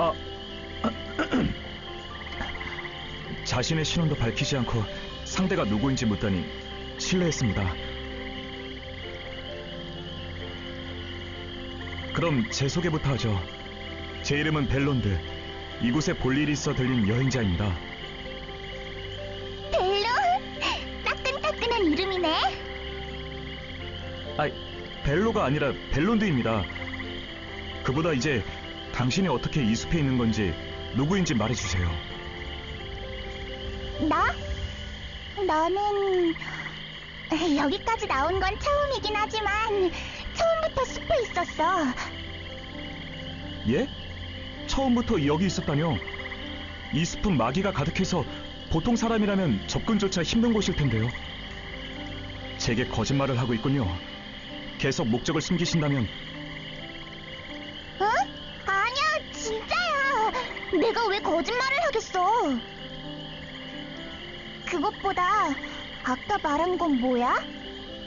아, 자신의 신원도 밝히지 않고 상대가 누구인지 묻다니 실례했습니다. 그럼 제 소개부터 하죠. 제 이름은 벨론드. 이곳에 볼 일이 있어 들린 여행자입니다. 벨로? 따끈따끈한 이름이네. 아이, 벨로가 아니라 벨론드입니다. 그보다 이제 당신이 어떻게 이 숲에 있는 건지, 누구인지 말해주세요. 나? 너는 여기까지 나온 건 처음이긴 하지만 처음부터 숲에 있었어. 예? 처음부터 여기 있었다뇨? 이 숲은 마귀가 가득해서 보통 사람이라면 접근조차 힘든 곳일 텐데요. 제게 거짓말을 하고 있군요. 계속 목적을 숨기신다면. 응? 아니야, 진짜야. 내가 왜 거짓말을 하겠어. 그것보다 아까 말한 건 뭐야?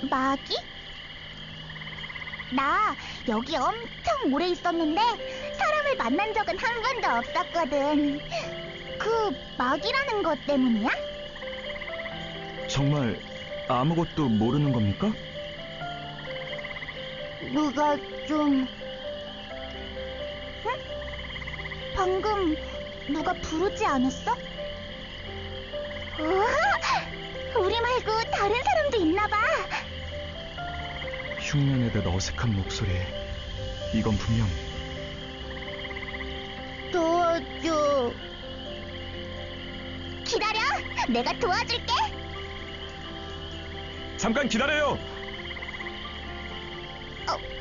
마귀? 나 여기 엄청 오래 있었는데 사람을 만난 적은 한 번도 없었거든. 그 마귀라는 것 때문이야? 정말 아무것도 모르는 겁니까? 누가 좀... 응? 방금 누가 부르지 않았어? 우와! 우리 말고 다른 사람도 있나봐. 흉년의 듯 어색한 목소리. 이건 분명... 도와줘. 기다려, 내가 도와줄게. 잠깐 기다려요!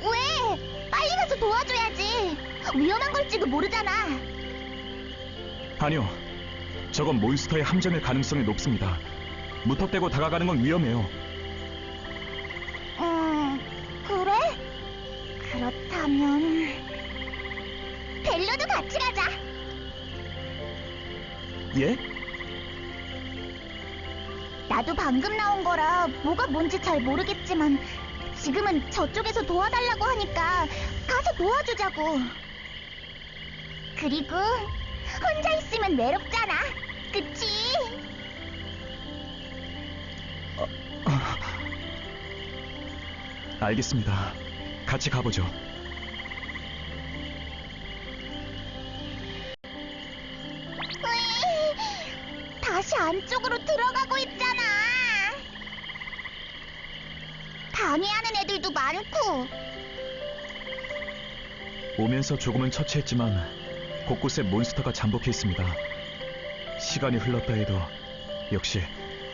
왜? 빨리 가서 도와줘야지. 위험한 걸지도 모르잖아. 아니요. 저건 몬스터의 함정일 가능성이 높습니다. 무턱대고 다가가는 건 위험해요. 그래? 그렇다면... 벨로도 같이 가자. 예? 나도 방금 나온 거라 뭐가 뭔지 잘 모르겠지만 지금은 저쪽에서 도와달라고 하니까 가서 도와주자고. 그리고 혼자 있으면 외롭잖아. 그치? 알겠습니다. 같이 가보죠. 으이, 다시 안쪽으로 들어가고 있잖아. 방해하는 애들도 많고. 오면서 조금은 처치했지만 곳곳에 몬스터가 잠복해 있습니다. 시간이 흘렀다 해도 역시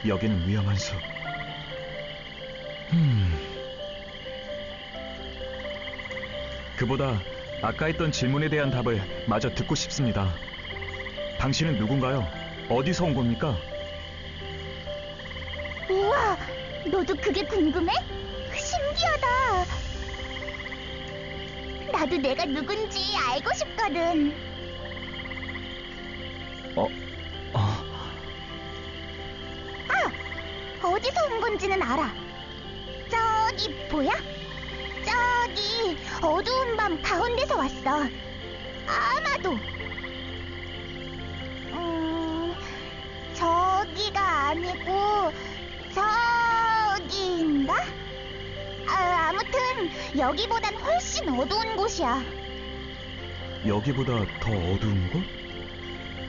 여기는 위험한 숲. 그보다 아까 했던 질문에 대한 답을 마저 듣고 싶습니다. 당신은 누군가요? 어디서 온 겁니까? 우와, 너도 그게 궁금해? 신기하다. 나도 내가 누군지 알고 싶거든. 어디서 온 건지는 알아. 저기 보여? 저기 어두운 밤 가운데서 왔어. 아마도. 저기가 아니고 저기인가? 아무튼 여기보단 훨씬 어두운 곳이야. 여기보다 더 어두운 곳?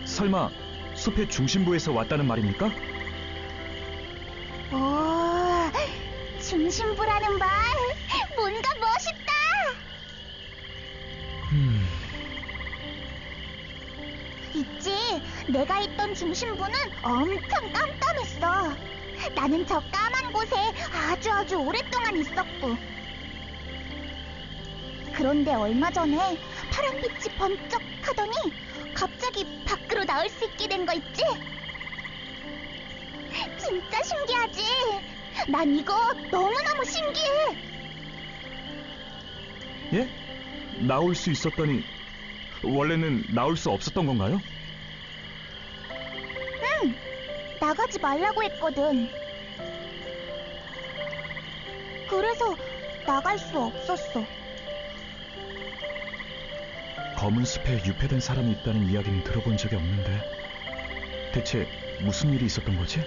설마 숲의 중심부에서 왔다는 말입니까? 오, 중심부라는 말 뭔가 멋있다. 있지, 내가 있던 중심부는 엄청 깜깜했어. 나는 저 까만 곳에 아주 오랫동안 있었고. 그런데 얼마 전에 파란빛이 번쩍 하더니 갑자기 밖으로 나올 수 있게 된 거 있지? 진짜 신기하지? 난 이거 너무너무 신기해. 예? 나올 수 있었더니 원래는 나올 수 없었던 건가요? 응, 나가지 말라고 했거든. 그래서 나갈 수 없었어. 검은 숲에 유폐된 사람이 있다는 이야기는 들어본 적이 없는데 대체 무슨 일이 있었던 거지?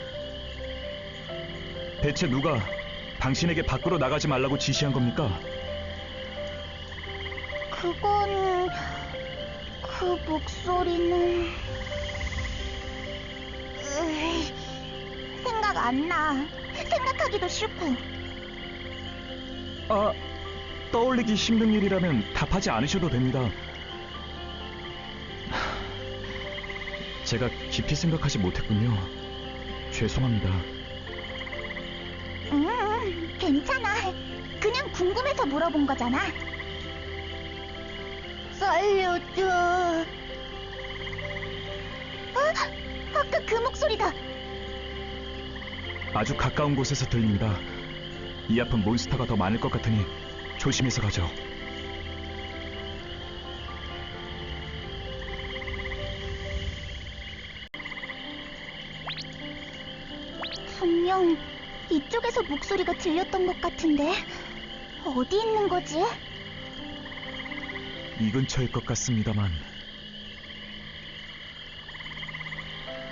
대체 누가 당신에게 밖으로 나가지 말라고 지시한 겁니까? 그건... 그 목소리는... 생각 안 나. 생각하기도 싫고. 아, 떠올리기 힘든 일이라면 답하지 않으셔도 됩니다. 제가 깊이 생각하지 못했군요. 죄송합니다. 괜찮아. 그냥 궁금해서 물어본 거잖아. 살려줘. 아까 그 목소리다. 아주 가까운 곳에서 들립니다. 이 앞은 몬스터가 더 많을 것 같으니 조심해서 가죠. 분명 이쪽에서 목소리가 들렸던 것 같은데 어디 있는 거지? 이 근처일 것 같습니다만.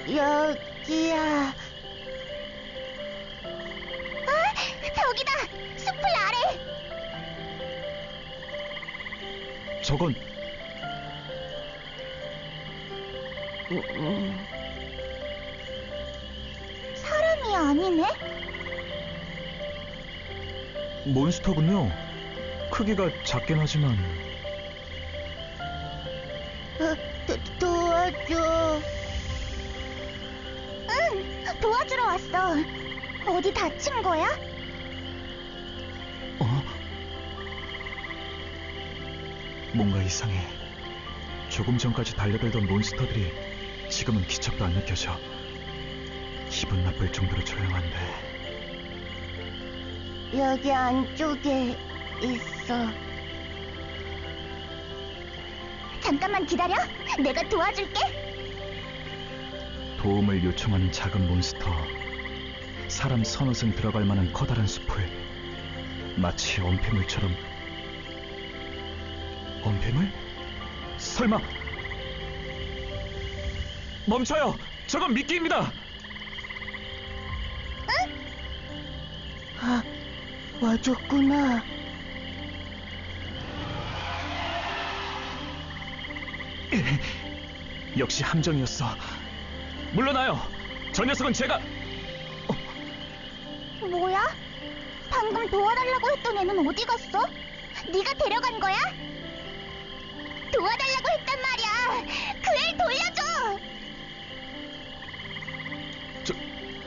여기야. 저기다! 숲을 아래! 저건 사람이 아니네? 몬스터군요. 크기가 작긴 하지만. 도와줘. 응, 도와주러 왔어. 어디 다친 거야? 뭔가 이상해. 조금 전까지 달려들던 몬스터들이 지금은 기척도 안 느껴져. 기분 나쁠 정도로 조용한데. 여기 안쪽에 있어. 잠깐만 기다려. 내가 도와줄게. 도움을 요청하는 작은 몬스터. 사람 서너승 들어갈 만한 커다란 숲을 마치 엄폐물처럼. 엄폐물? 설마. 멈춰요. 저건 미끼입니다. 와줬구나. 역시 함정이었어. 물러나요. 저 녀석은 제가. 뭐야? 방금 도와달라고 했던 애는 어디 갔어? 네가 데려간 거야? 도와달라고 했단 말이야. 그 애 돌려줘.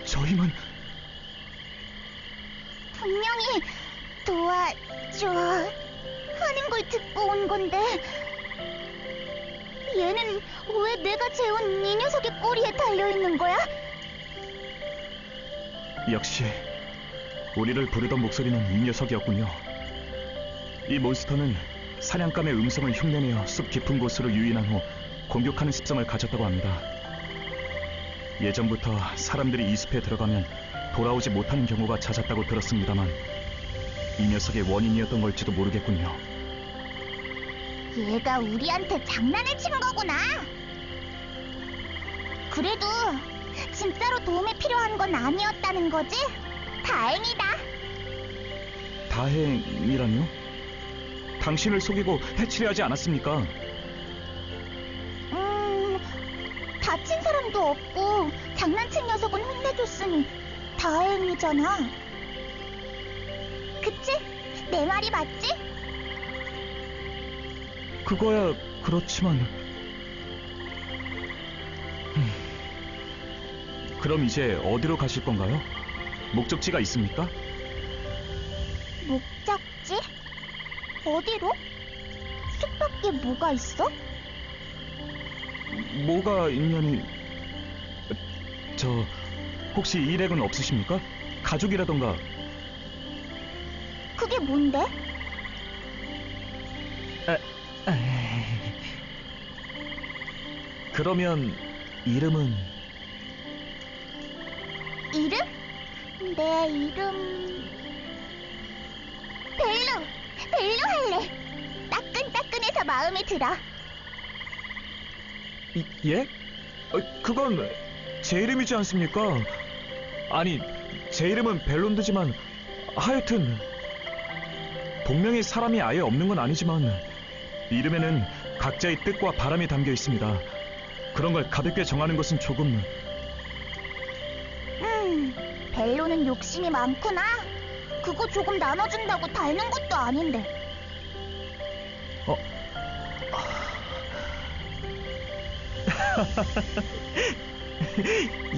저 힘은. 분명히 도와줘 하는 걸 듣고 온 건데 얘는 왜 내가 재운 이 녀석의 꼬리에 달려있는 거야? 역시 우리를 부르던 목소리는 이 녀석이었군요. 이 몬스터는 사냥감의 음성을 흉내내어 숲 깊은 곳으로 유인한 후 공격하는 습성을 가졌다고 합니다. 예전부터 사람들이 이 숲에 들어가면 돌아오지 못하는 경우가 잦았다고 들었습니다만 이 녀석의 원인이었던 걸지도 모르겠군요. 얘가 우리한테 장난을 친 거구나. 그래도 진짜로 도움이 필요한 건 아니었다는 거지? 다행이다. 다행이라뇨? 당신을 속이고 해치려 하지 않았습니까? 다친 사람도 없고 장난친 녀석은 혼내줬으니 다행이잖아. 그치? 내 말이 맞지? 그거야 그렇지만. 그럼 이제 어디로 가실 건가요? 목적지가 있습니까? 목적지? 어디로? 숲 밖에 뭐가 있어? 뭐가 있냐니. 저 혹시 일행은 없으십니까? 가족이라던가. 그게 뭔데? 그러면 이름은? 이름? 내 이름... 벨루 할래. 따끈따끈해서 마음에 들어. 예? 그건 제 이름이지 않습니까? 아니, 제 이름은 벨론드지만 하여튼 동명의 사람이 아예 없는 건 아니지만 이름에는 각자의 뜻과 바람이 담겨 있습니다. 그런 걸 가볍게 정하는 것은 조금... 벨로는 욕심이 많구나. 그거 조금 나눠준다고 닳는 것도 아닌데.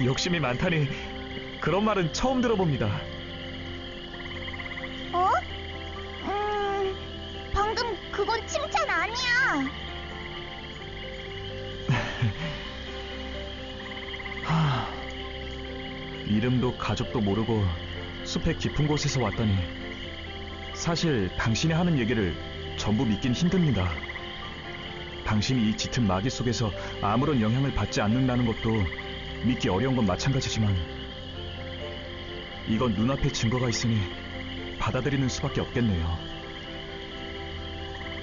욕심이 많다니, 그런 말은 처음 들어봅니다. 어? 방금 그건 칭찬 아니야. 이름도 가족도 모르고 숲의 깊은 곳에서 왔다니, 사실 당신이 하는 얘기를 전부 믿긴 힘듭니다. 당신이 이 짙은 마기 속에서 아무런 영향을 받지 않는다는 것도 믿기 어려운 건 마찬가지지만, 이건 눈앞에 증거가 있으니 받아들이는 수밖에 없겠네요.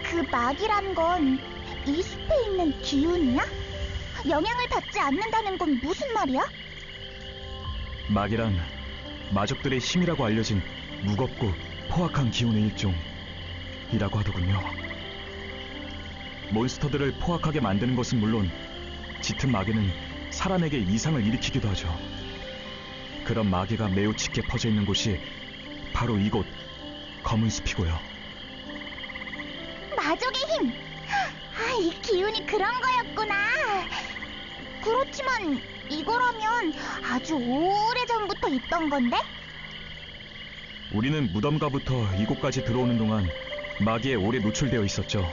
그 막이란 건 이 숲에 있는 기운이야? 영향을 받지 않는다는 건 무슨 말이야? 막이란 마족들의 힘이라고 알려진 무겁고 포악한 기운의 일종이라고 하더군요. 몬스터들을 포악하게 만드는 것은 물론 짙은 마귀는 사람에게 이상을 일으키기도 하죠. 그런 마귀가 매우 짙게 퍼져 있는 곳이 바로 이곳 검은 숲이고요. 마족의 힘! 이 기운이 그런 거였구나. 그렇지만 이거라면 아주 오래전부터 있던 건데? 우리는 무덤가부터 이곳까지 들어오는 동안 마귀에 오래 노출되어 있었죠.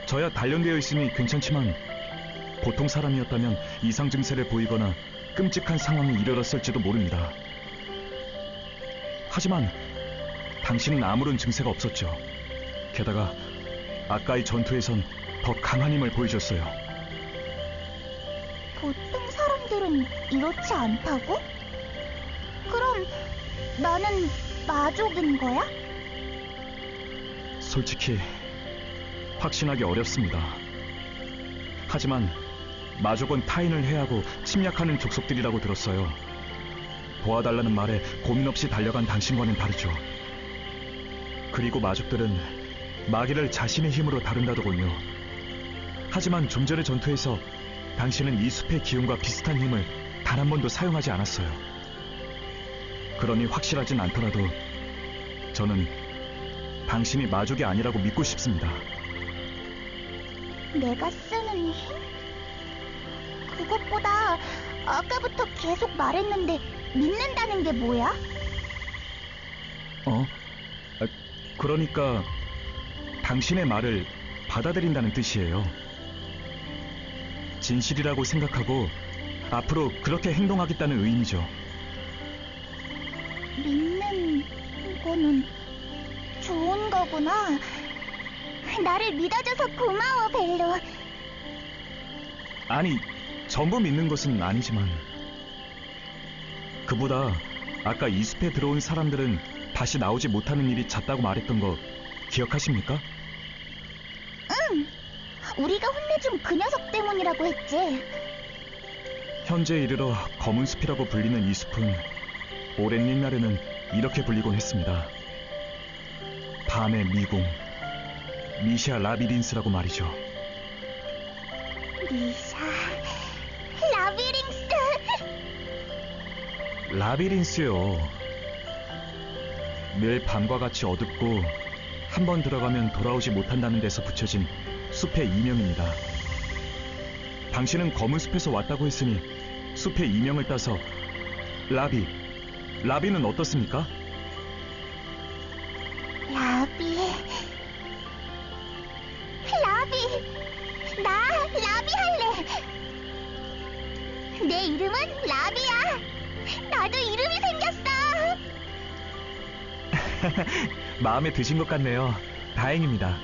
저야 단련되어 있으니 괜찮지만 보통 사람이었다면 이상 증세를 보이거나 끔찍한 상황이 이르렀을지도 모릅니다. 하지만 당신은 아무런 증세가 없었죠. 게다가 아까의 전투에선 더 강한 힘을 보여줬어요. 보통 사람들은 이렇지 않다고? 그럼 나는 마족인 거야? 솔직히 확신하기 어렵습니다. 하지만 마족은 타인을 해하고 침략하는 족속들이라고 들었어요. 도와달라는 말에 고민 없이 달려간 당신과는 다르죠. 그리고 마족들은 마귀를 자신의 힘으로 다룬다더군요. 하지만 좀 전의 전투에서 당신은 이 숲의 기운과 비슷한 힘을 단 한 번도 사용하지 않았어요. 그러니 확실하진 않더라도 저는 당신이 마족이 아니라고 믿고 싶습니다. 내가 쓰는 힘? 그것보다 아까부터 계속 말했는데 믿는다는 게 뭐야? 그러니까 당신의 말을 받아들인다는 뜻이에요. 진실이라고 생각하고 앞으로 그렇게 행동하겠다는 의미죠. 믿는 거는 좋은 거구나. 나를 믿어줘서 고마워, 벨로. 아니, 전부 믿는 것은 아니지만, 그보다 아까 이 숲에 들어온 사람들은 다시 나오지 못하는 일이 잦다고 말했던 거 기억하십니까? 응, 우리가 혼내준 그 녀석 때문이라고 했지. 현재 이르러 검은 숲이라고 불리는 이 숲은 오랜 옛날에는 이렇게 불리곤 했습니다. 밤의 미궁, 미샤 라비린스라고 말이죠. 미샤 라비린스. 라비린스요. 늘 밤과 같이 어둡고 한 번 들어가면 돌아오지 못한다는 데서 붙여진 숲의 이명입니다. 당신은 검은 숲에서 왔다고 했으니 숲의 이명을 따서 라비는 어떻습니까? 나 라비 할래. 내 이름은 라비야. 나도 이름이 생겼어. 마음에 드신 것 같네요. 다행입니다.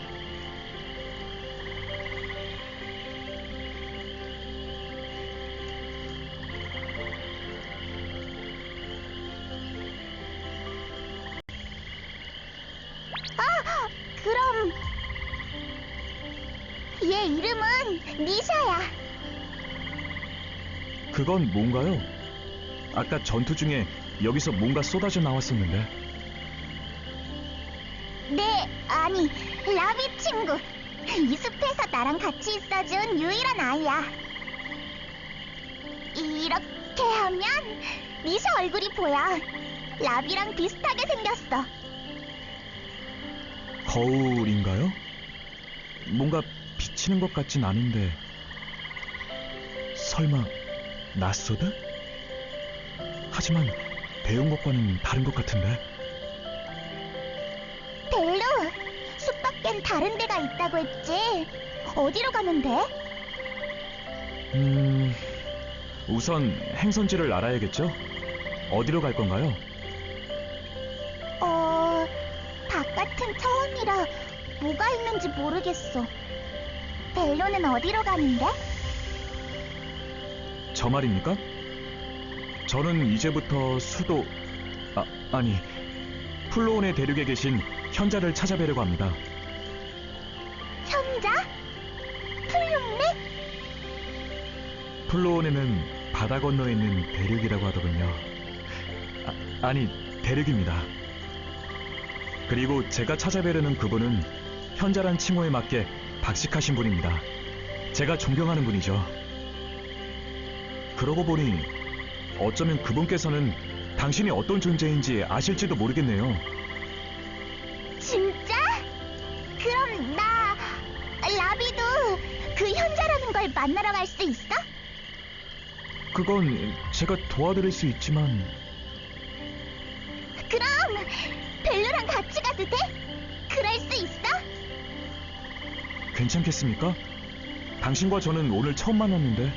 그럼 얘 이름은 니샤야. 그건 뭔가요? 아까 전투 중에 여기서 뭔가 쏟아져 나왔었는데. 아니, 라비 친구. 이 숲에서 나랑 같이 있어준 유일한 아이야. 이렇게 하면 니샤 얼굴이 보여. 라비랑 비슷하게 생겼어. 거울인가요? 뭔가 비치는 것 같진 않은데. 설마 낯소드? 하지만 배운 것과는 다른 것 같은데. 벨루, 숲 밖엔 다른 데가 있다고 했지? 어디로 가면 돼? 우선 행선지를 알아야겠죠? 어디로 갈 건가요? 바깥은 처음이라 뭐가 있는지 모르겠어. 벨로는 어디로 가는데? 저 말입니까? 저는 이제부터 아니, 플로온의 대륙에 계신 현자를 찾아뵈려고 합니다. 현자? 플룸네? 플로온에는 바다 건너에 있는 대륙이라고 하더군요. 아니, 대륙입니다. 그리고 제가 찾아뵈려는 그분은 현자란 칭호에 맞게 박식하신 분입니다. 제가 존경하는 분이죠. 그러고 보니 어쩌면 그분께서는 당신이 어떤 존재인지 아실지도 모르겠네요. 진짜? 그럼 라비도 그 현자라는 걸 만나러 갈 수 있어? 그건 제가 도와드릴 수 있지만... 그럼 벨루랑 같이 가도 돼? 그럴 수 있어? 괜찮겠습니까? 당신과 저는 오늘 처음 만났는데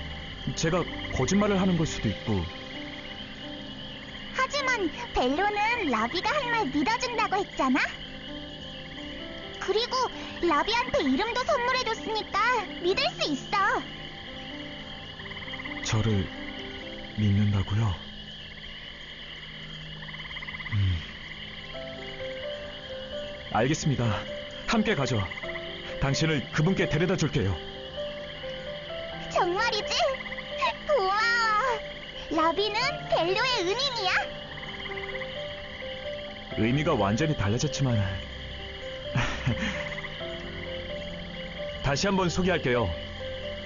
제가 거짓말을 하는 걸 수도 있고. 하지만 벨로는 라비가 할 말 믿어준다고 했잖아? 그리고 라비한테 이름도 선물해줬으니까 믿을 수 있어. 저를 믿는다고요? 알겠습니다. 함께 가죠. 당신을 그분께 데려다 줄게요. 정말이지? 고마워. 라비는 벨로의 은인이야? 의미가 완전히 달라졌지만... 다시 한번 소개할게요.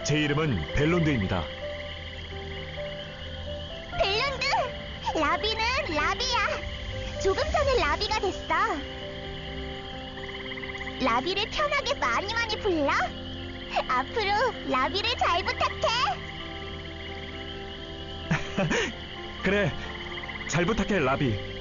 제 이름은 벨론드입니다. 벨론드! 라비는 라비야. 조금 전에 라비가 됐어. 라비를 편하게 많이 불러. 앞으로 라비를 잘 부탁해. 그래, 잘 부탁해, 라비.